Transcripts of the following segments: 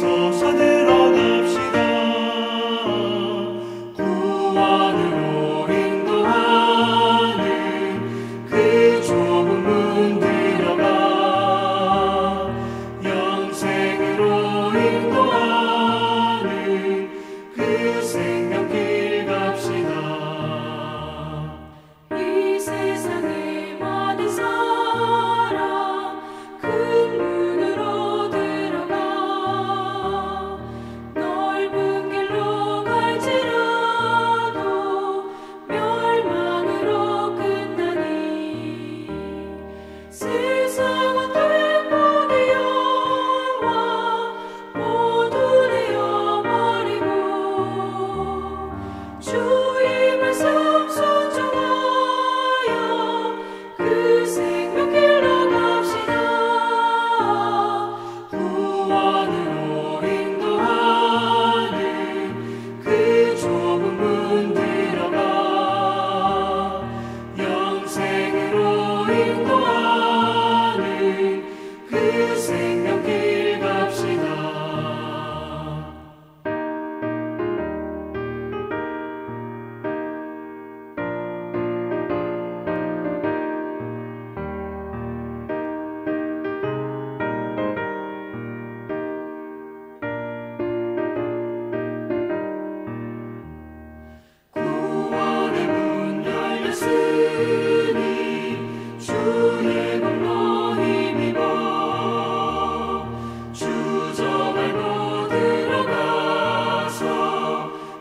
서서 들어갑시다. 구원으로 인도하는 그 좁은 문 들어가 영생으로 인도하는 그 생명길 갑시다. 이 세상의 많은 사람 큰 문으로 들어가 넓은 길로 갈지라도 멸망으로 끝나니 세상은 행복의 영화 모두 내어버리고 주의 말씀 순종하여 그 생명길로 갑시다. 구원으로 인도하는 그 좁은 문 들어가 영생으로 인도하는 그 생명길 갑시다. 구원의 문 열렸으니 주의 공로 힘입어 주저 밟고 들어가서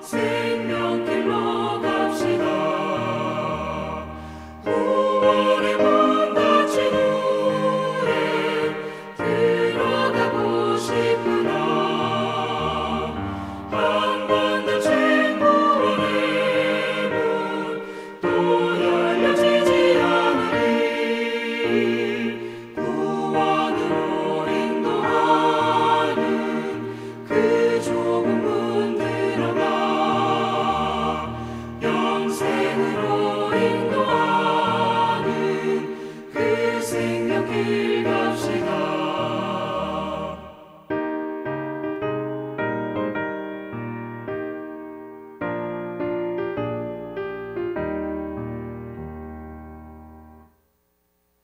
생명길로 갑시다. 구원의 문 닫힌 후에 들어가고 싶구나. 한 번 닫힌 구원의 문 또 열려지지 않으니 구원으로 인도하는 그 좁은 문 들어가 영생으로 인도하는 그 생명길 갑시다.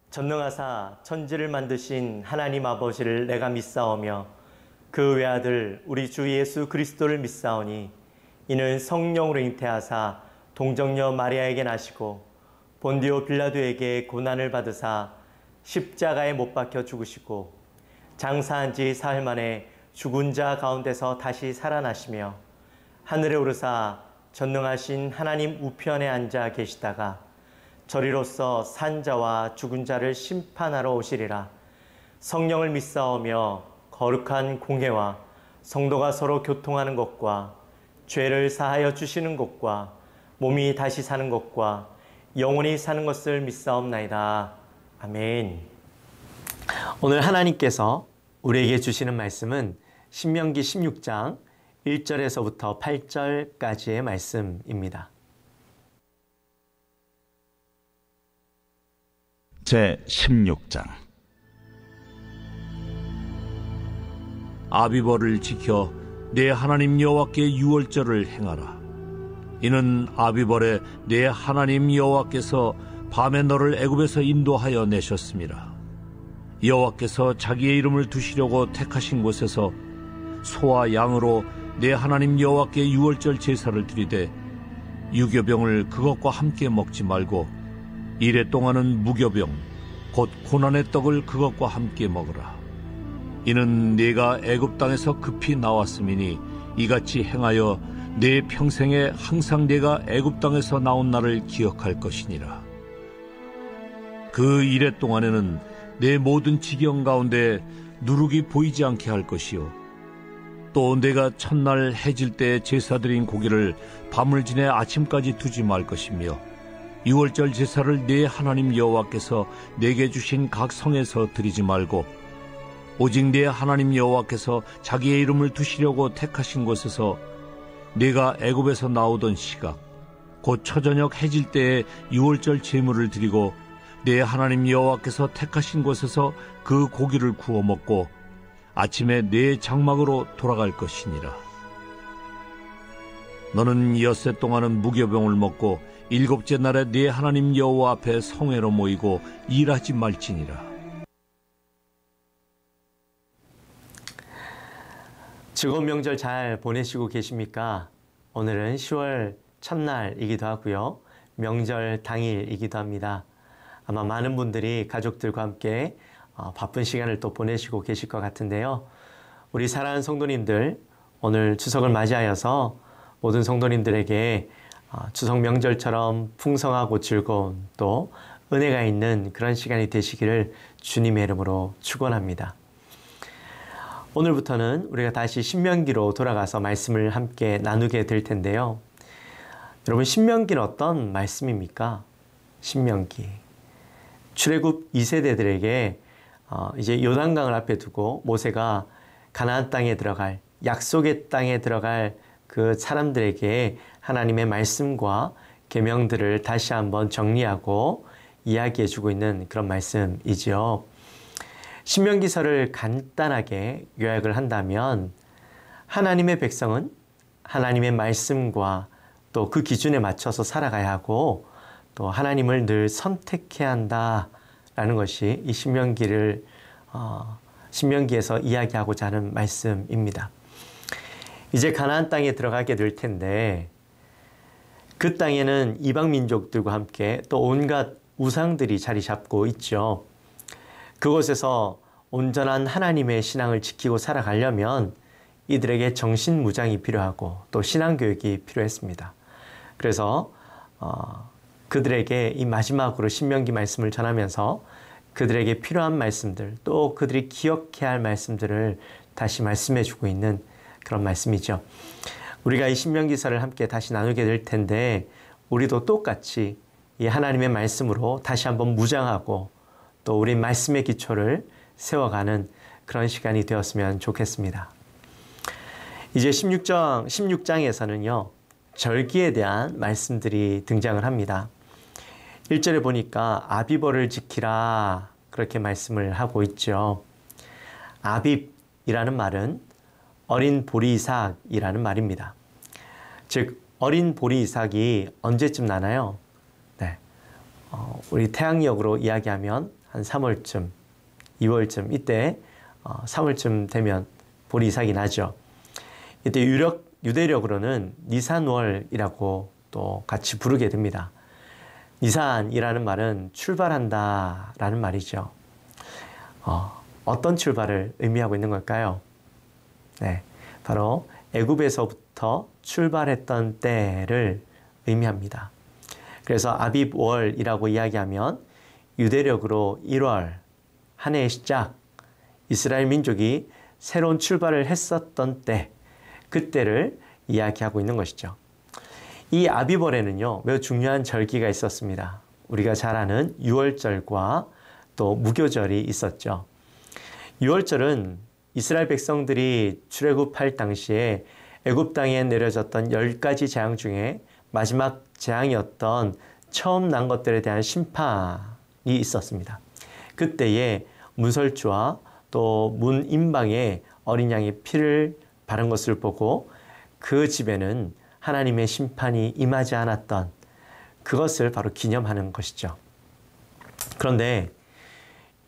전능하사 천지를 만드신 하나님 아버지를 내가 믿사오며 그 외아들 우리 주 예수 그리스도를 믿사오니 이는 성령으로 잉태하사 동정녀 마리아에게 나시고 본디오 빌라도에게 고난을 받으사 십자가에 못 박혀 죽으시고 장사한 지 사흘 만에 죽은 자 가운데서 다시 살아나시며 하늘에 오르사 전능하신 하나님 우편에 앉아 계시다가 저리로서 산 자와 죽은 자를 심판하러 오시리라. 성령을 믿사오며 거룩한 공회와 성도가 서로 교통하는 것과 죄를 사하여 주시는 것과 몸이 다시 사는 것과 영원히 사는 것을 믿사옵나이다. 아멘. 오늘 하나님께서 우리에게 주시는 말씀은 신명기 16장 1절에서부터 8절까지의 말씀입니다. 제16장 아비벌을 지켜 내 하나님 여호와께 유월절을 행하라. 이는 아비벌에 내 하나님 여호와께서 밤에 너를 애굽에서 인도하여 내셨습니다. 여호와께서 자기의 이름을 두시려고 택하신 곳에서 소와 양으로 내 하나님 여호와께 유월절 제사를 드리되 유교병을 그것과 함께 먹지 말고 이레 동안은 무교병 곧 고난의 떡을 그것과 함께 먹으라. 이는 네가 애굽 땅에서 급히 나왔음이니 이같이 행하여 내 평생에 항상 네가 애굽 땅에서 나온 날을 기억할 것이니라. 그 이레 동안에는 내 모든 지경 가운데 누룩이 보이지 않게 할 것이요 또 내가 첫날 해질 때 제사 드린 고기를 밤을 지내 아침까지 두지 말 것이며 유월절 제사를 네 하나님 여호와께서 내게 주신 각 성에서 드리지 말고 오직 네 하나님 여호와께서 자기의 이름을 두시려고 택하신 곳에서 네가 애굽에서 나오던 시각 곧 초저녁 해질 때에 유월절 제물을 드리고 네 하나님 여호와께서 택하신 곳에서 그 고기를 구워 먹고 아침에 네 장막으로 돌아갈 것이니라. 너는 엿새 동안은 무교병을 먹고 일곱째 날에 네 하나님 여호와 앞에 성회로 모이고 일하지 말지니라. 즐거운 명절 잘 보내시고 계십니까? 오늘은 10월 첫날이기도 하고요. 명절 당일이기도 합니다. 아마 많은 분들이 가족들과 함께 바쁜 시간을 또 보내시고 계실 것 같은데요. 우리 사랑하는 성도님들, 오늘 추석을 맞이하여서 모든 성도님들에게 추석 명절처럼 풍성하고 즐거운 또 은혜가 있는 그런 시간이 되시기를 주님의 이름으로 축원합니다. 오늘부터는 우리가 다시 신명기로 돌아가서 말씀을 함께 나누게 될 텐데요. 여러분, 신명기는 어떤 말씀입니까? 신명기. 출애굽 2세대들에게 이제 요단강을 앞에 두고 모세가 가나안 땅에 들어갈, 약속의 땅에 들어갈 그 사람들에게 하나님의 말씀과 계명들을 다시 한번 정리하고 이야기해 주고 있는 그런 말씀이죠. 신명기서를 간단하게 요약을 한다면 하나님의 백성은 하나님의 말씀과 또 그 기준에 맞춰서 살아가야 하고 또 하나님을 늘 선택해야 한다라는 것이 이 신명기에서 이야기하고자 하는 말씀입니다. 이제 가나안 땅에 들어가게 될 텐데 그 땅에는 이방 민족들과 함께 또 온갖 우상들이 자리 잡고 있죠. 그곳에서 온전한 하나님의 신앙을 지키고 살아가려면 이들에게 정신무장이 필요하고 또 신앙교육이 필요했습니다. 그래서 그들에게 이 마지막으로 신명기 말씀을 전하면서 그들에게 필요한 말씀들 또 그들이 기억해야 할 말씀들을 다시 말씀해주고 있는 그런 말씀이죠. 우리가 이 신명기서를 함께 다시 나누게 될 텐데 우리도 똑같이 이 하나님의 말씀으로 다시 한번 무장하고 또 우리 말씀의 기초를 세워가는 그런 시간이 되었으면 좋겠습니다. 이제 16장에서는요. 절기에 대한 말씀들이 등장을 합니다. 1절에 보니까 아비벌을 지키라 그렇게 말씀을 하고 있죠. 아빕이라는 말은 어린 보리삭이라는 말입니다. 즉 어린 보리삭이 언제쯤 나나요? 네, 우리 태양력으로 이야기하면 한 3월쯤, 2월쯤 이때 3월쯤 되면 보리삭이 나죠. 이때 유대력으로는 니산월이라고 또 같이 부르게 됩니다. 니산이라는 말은 출발한다라는 말이죠. 어떤 출발을 의미하고 있는 걸까요? 네, 바로 애굽에서부터 출발했던 때를 의미합니다. 그래서 아빕월이라고 이야기하면 유대력으로 1월, 한 해의 시작, 이스라엘 민족이 새로운 출발을 했었던 때, 그때를 이야기하고 있는 것이죠. 이 아비벌에는요, 매우 중요한 절기가 있었습니다. 우리가 잘 아는 유월절과 또 무교절이 있었죠. 유월절은 이스라엘 백성들이 출애굽할 당시에 애굽 땅에 내려졌던 10가지 재앙 중에 마지막 재앙이었던 처음 난 것들에 대한 심판이 있었습니다. 그때에 문설주와 또 문인방에 어린 양의 피를 바른 것을 보고 그 집에는 하나님의 심판이 임하지 않았던 그것을 바로 기념하는 것이죠. 그런데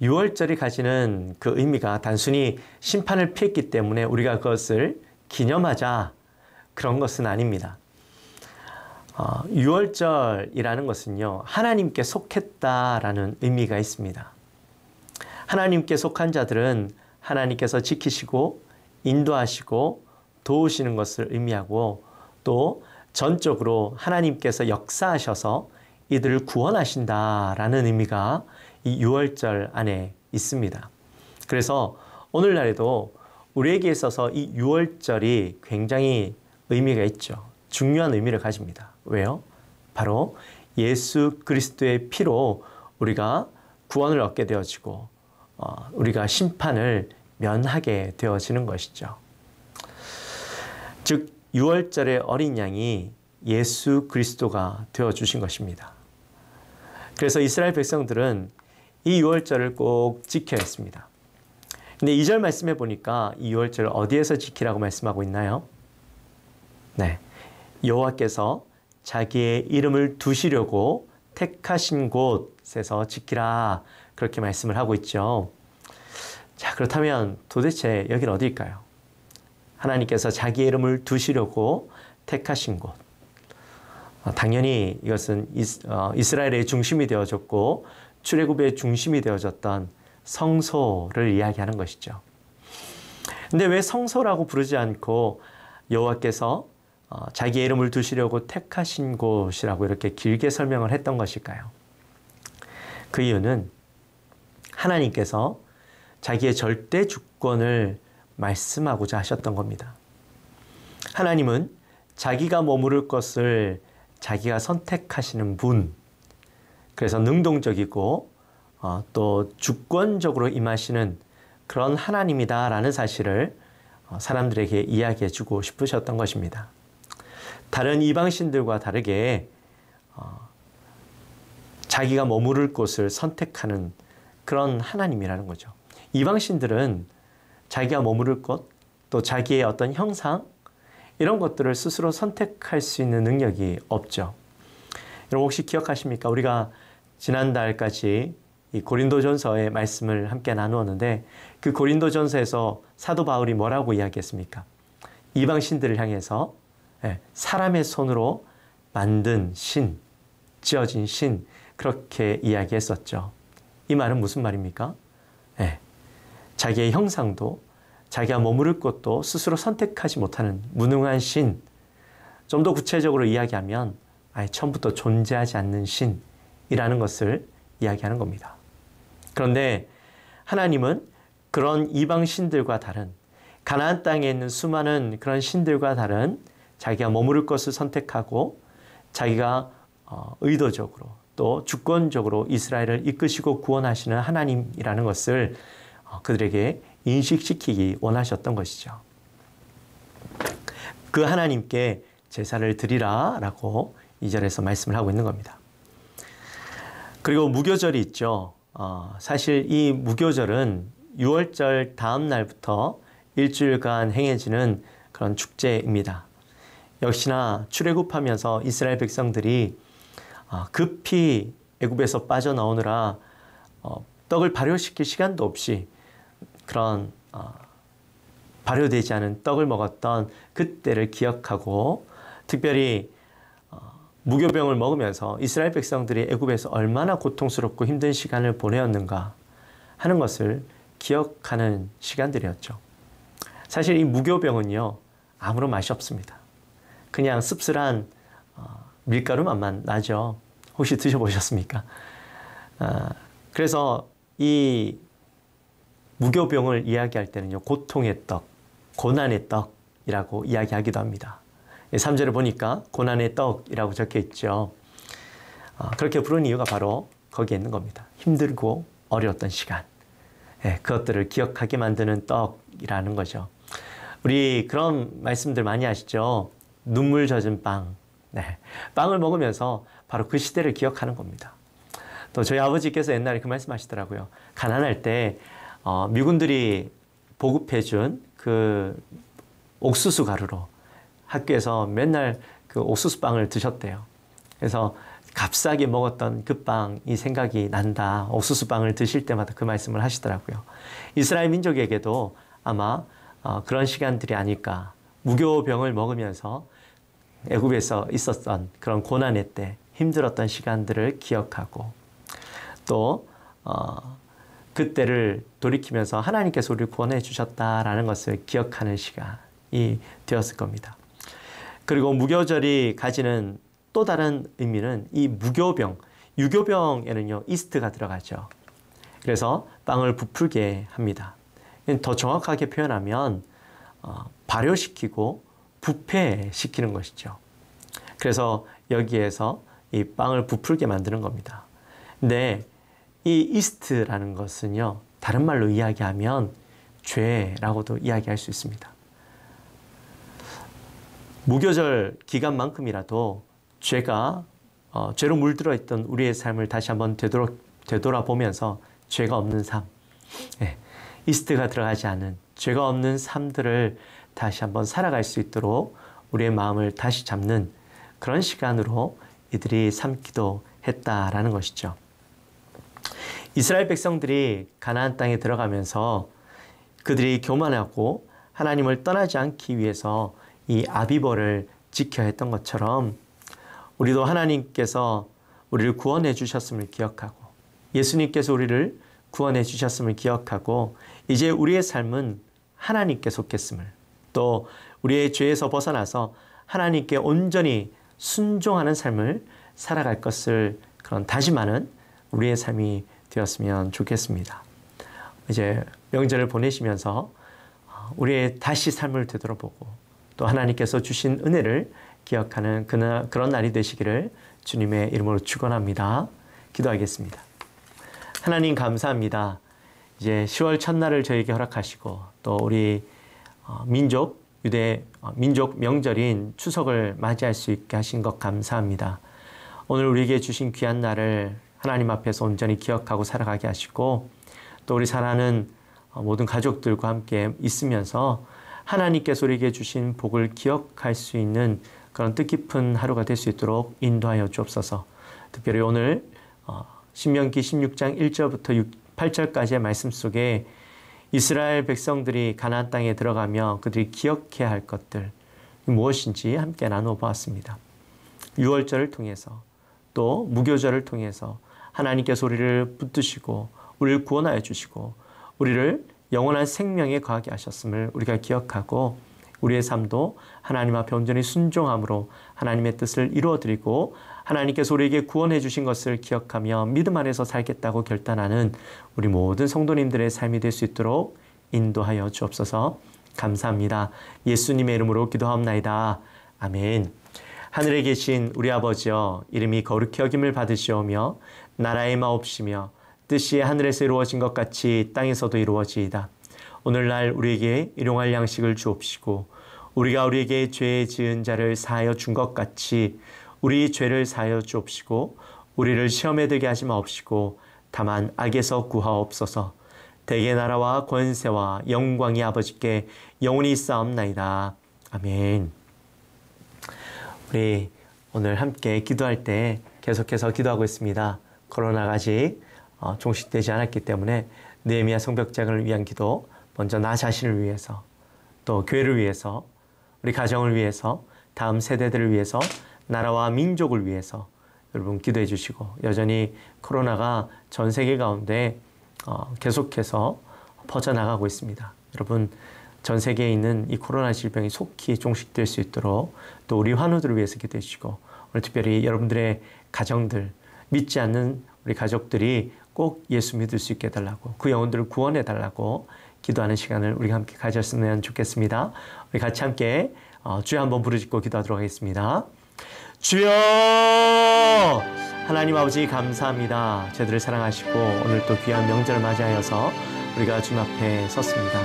유월절이 가지는 그 의미가 단순히 심판을 피했기 때문에 우리가 그것을 기념하자 그런 것은 아닙니다. 유월절이라는 것은요, 하나님께 속했다라는 의미가 있습니다. 하나님께 속한 자들은 하나님께서 지키시고 인도하시고 도우시는 것을 의미하고 또 전적으로 하나님께서 역사하셔서 이들을 구원하신다라는 의미가 이 유월절 안에 있습니다. 그래서 오늘날에도 우리에게 있어서 이 유월절이 굉장히 의미가 있죠. 중요한 의미를 가집니다. 왜요? 바로 예수 그리스도의 피로 우리가 구원을 얻게 되어지고 우리가 심판을 면하게 되어지는 것이죠. 즉 유월절의 어린 양이 예수 그리스도가 되어주신 것입니다. 그래서 이스라엘 백성들은 이 유월절을 꼭 지켜야 했습니다. 근데 2절 말씀해 보니까 이 유월절을 어디에서 지키라고 말씀하고 있나요? 네, 여호와께서 자기의 이름을 두시려고 택하신 곳에서 지키라, 그렇게 말씀을 하고 있죠. 자, 그렇다면 도대체 여기는 어디일까요? 하나님께서 자기의 이름을 두시려고 택하신 곳. 당연히 이것은 이스라엘의 중심이 되어졌고 출애굽의 중심이 되어졌던 성소를 이야기하는 것이죠. 근데 왜 성소라고 부르지 않고 여호와께서 자기의 이름을 두시려고 택하신 곳이라고 이렇게 길게 설명을 했던 것일까요? 그 이유는 하나님께서 자기의 절대 주권을 말씀하고자 하셨던 겁니다. 하나님은 자기가 머무를 것을 자기가 선택하시는 분, 그래서 능동적이고 또 주권적으로 임하시는 그런 하나님이다라는 사실을 사람들에게 이야기해 주고 싶으셨던 것입니다. 다른 이방신들과 다르게 자기가 머무를 곳을 선택하는 그런 하나님이라는 거죠. 이방신들은 자기가 머무를 곳, 또 자기의 어떤 형상, 이런 것들을 스스로 선택할 수 있는 능력이 없죠. 여러분 혹시 기억하십니까? 우리가 지난달까지 이 고린도전서의 말씀을 함께 나누었는데 그 고린도전서에서 사도 바울이 뭐라고 이야기했습니까? 이방신들을 향해서 사람의 손으로 만든 신, 지어진 신, 그렇게 이야기했었죠. 이 말은 무슨 말입니까? 자기의 형상도 자기가 머무를 곳도 스스로 선택하지 못하는 무능한 신, 좀 더 구체적으로 이야기하면 아예 처음부터 존재하지 않는 신이라는 것을 이야기하는 겁니다. 그런데 하나님은 그런 이방 신들과 다른, 가나안 땅에 있는 수많은 그런 신들과 다른 자기가 머무를 것을 선택하고 자기가 의도적으로 또 주권적으로 이스라엘을 이끄시고 구원하시는 하나님이라는 것을 그들에게 인식시키기 원하셨던 것이죠. 그 하나님께 제사를 드리라 라고 2절에서 말씀을 하고 있는 겁니다. 그리고 무교절이 있죠. 사실 이 무교절은 6월절 다음 날부터 일주일간 행해지는 그런 축제입니다. 역시나 출애굽하면서 이스라엘 백성들이 급히 애굽에서 빠져나오느라 떡을 발효시킬 시간도 없이 그런 발효되지 않은 떡을 먹었던 그때를 기억하고 특별히 무교병을 먹으면서 이스라엘 백성들이 애굽에서 얼마나 고통스럽고 힘든 시간을 보내었는가 하는 것을 기억하는 시간들이었죠. 사실 이 무교병은요, 아무런 맛이 없습니다. 그냥 씁쓸한 밀가루 맛만 나죠. 혹시 드셔보셨습니까? 그래서 이 무교병을 이야기할 때는요, 고통의 떡, 고난의 떡이라고 이야기하기도 합니다. 3절을 보니까 고난의 떡이라고 적혀 있죠. 그렇게 부른 이유가 바로 거기에 있는 겁니다. 힘들고 어려웠던 시간, 그것들을 기억하게 만드는 떡이라는 거죠. 우리 그런 말씀들 많이 하시죠. 눈물 젖은 빵. 빵을 먹으면서 바로 그 시대를 기억하는 겁니다. 또 저희 아버지께서 옛날에 그 말씀 하시더라고요. 가난할 때 미군들이 보급해준 그 옥수수 가루로 학교에서 맨날 그 옥수수 빵을 드셨대요. 그래서 값싸게 먹었던 그 빵이 생각이 난다. 옥수수 빵을 드실 때마다 그 말씀을 하시더라고요. 이스라엘 민족에게도 아마 그런 시간들이 아닐까. 무교병을 먹으면서 애굽에서 있었던 그런 고난의 때 힘들었던 시간들을 기억하고 또 그때를 돌이키면서 하나님께서 우리를 구원해 주셨다라는 것을 기억하는 시간이 되었을 겁니다. 그리고 무교절이 가지는 또 다른 의미는 이 무교병, 유교병에는요, 이스트가 들어가죠. 그래서 빵을 부풀게 합니다. 더 정확하게 표현하면 발효시키고 부패시키는 것이죠. 그래서 여기에서 이 빵을 부풀게 만드는 겁니다. 근데 이 이스트라는 것은요, 다른 말로 이야기하면 죄라고도 이야기할 수 있습니다. 무교절 기간만큼이라도 죄로 물들어 있던 우리의 삶을 다시 한번 되돌아보면서 죄가 없는 삶, 이스트가 들어가지 않은 죄가 없는 삶들을 다시 한번 살아갈 수 있도록 우리의 마음을 다시 잡는 그런 시간으로 이들이 삼기도 했다라는 것이죠. 이스라엘 백성들이 가나안 땅에 들어가면서 그들이 교만하고 하나님을 떠나지 않기 위해서 이 아비벌을 지켜야 했던 것처럼 우리도 하나님께서 우리를 구원해 주셨음을 기억하고 예수님께서 우리를 구원해 주셨음을 기억하고 이제 우리의 삶은 하나님께 속했음을 또 우리의 죄에서 벗어나서 하나님께 온전히 순종하는 삶을 살아갈 것을 그런 다짐하는 우리의 삶이 되었으면 좋겠습니다. 이제 명절을 보내시면서 우리의 다시 삶을 되돌아보고 또 하나님께서 주신 은혜를 기억하는 그런 날이 되시기를 주님의 이름으로 축원합니다. 기도하겠습니다. 하나님 감사합니다. 이제 10월 첫날을 저에게 허락하시고 또 우리 유대 민족 명절인 추석을 맞이할 수 있게 하신 것 감사합니다. 오늘 우리에게 주신 귀한 날을 하나님 앞에서 온전히 기억하고 살아가게 하시고 또 우리 사랑하는 모든 가족들과 함께 있으면서 하나님께서 우리에게 주신 복을 기억할 수 있는 그런 뜻깊은 하루가 될 수 있도록 인도하여 주옵소서. 특별히 오늘 신명기 16장 1절부터 8절까지의 말씀 속에 이스라엘 백성들이 가나안 땅에 들어가며 그들이 기억해야 할 것들 무엇인지 함께 나누어 보았습니다. 유월절을 통해서 또 무교절을 통해서 하나님께서 우리를 붙드시고 우리를 구원하여 주시고 우리를 영원한 생명에 거하게 하셨음을 우리가 기억하고 우리의 삶도 하나님 앞에 온전히 순종함으로 하나님의 뜻을 이루어드리고 하나님께서 우리에게 구원해 주신 것을 기억하며 믿음 안에서 살겠다고 결단하는 우리 모든 성도님들의 삶이 될 수 있도록 인도하여 주옵소서. 감사합니다. 예수님의 이름으로 기도하옵나이다. 아멘. 하늘에 계신 우리 아버지여, 이름이 거룩히 여김을 받으시오며 나라의 마옵시며 뜻이 하늘에서 이루어진 것 같이 땅에서도 이루어지이다. 오늘날 우리에게 일용할 양식을 주옵시고 우리가 우리에게 죄 지은 자를 사하여 준 것 같이 우리 죄를 사하여 주옵시고 우리를 시험에 들게 하지 마옵시고 다만 악에서 구하옵소서. 대개 나라와 권세와 영광이 아버지께 영원히 쌓옵나이다. 아멘. 우리 오늘 함께 기도할 때 계속해서 기도하고 있습니다. 코로나가 아직 종식되지 않았기 때문에 느헤미야 성벽장을 위한 기도, 먼저 나 자신을 위해서, 또 교회를 위해서, 우리 가정을 위해서, 다음 세대들을 위해서, 나라와 민족을 위해서 여러분 기도해 주시고, 여전히 코로나가 전 세계 가운데 계속해서 퍼져나가고 있습니다. 여러분 전 세계에 있는 이 코로나 질병이 속히 종식될 수 있도록 또 우리 환우들을 위해서 기도해 주시고, 오늘 특별히 여러분들의 가정들, 믿지 않는 우리 가족들이 꼭 예수 믿을 수 있게 해달라고, 그 영혼들을 구원해 달라고 기도하는 시간을 우리가 함께 가졌으면 좋겠습니다. 우리 같이 함께 주여 한번 부르짖고 기도하도록 하겠습니다. 주여! 하나님 아버지 감사합니다. 저희들을 사랑하시고 오늘 또 귀한 명절을 맞이하여서 우리가 주님 앞에 섰습니다.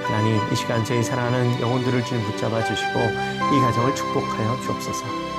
하나님, 이 시간 저희 사랑하는 영혼들을 주님 붙잡아 주시고 이 가정을 축복하여 주옵소서.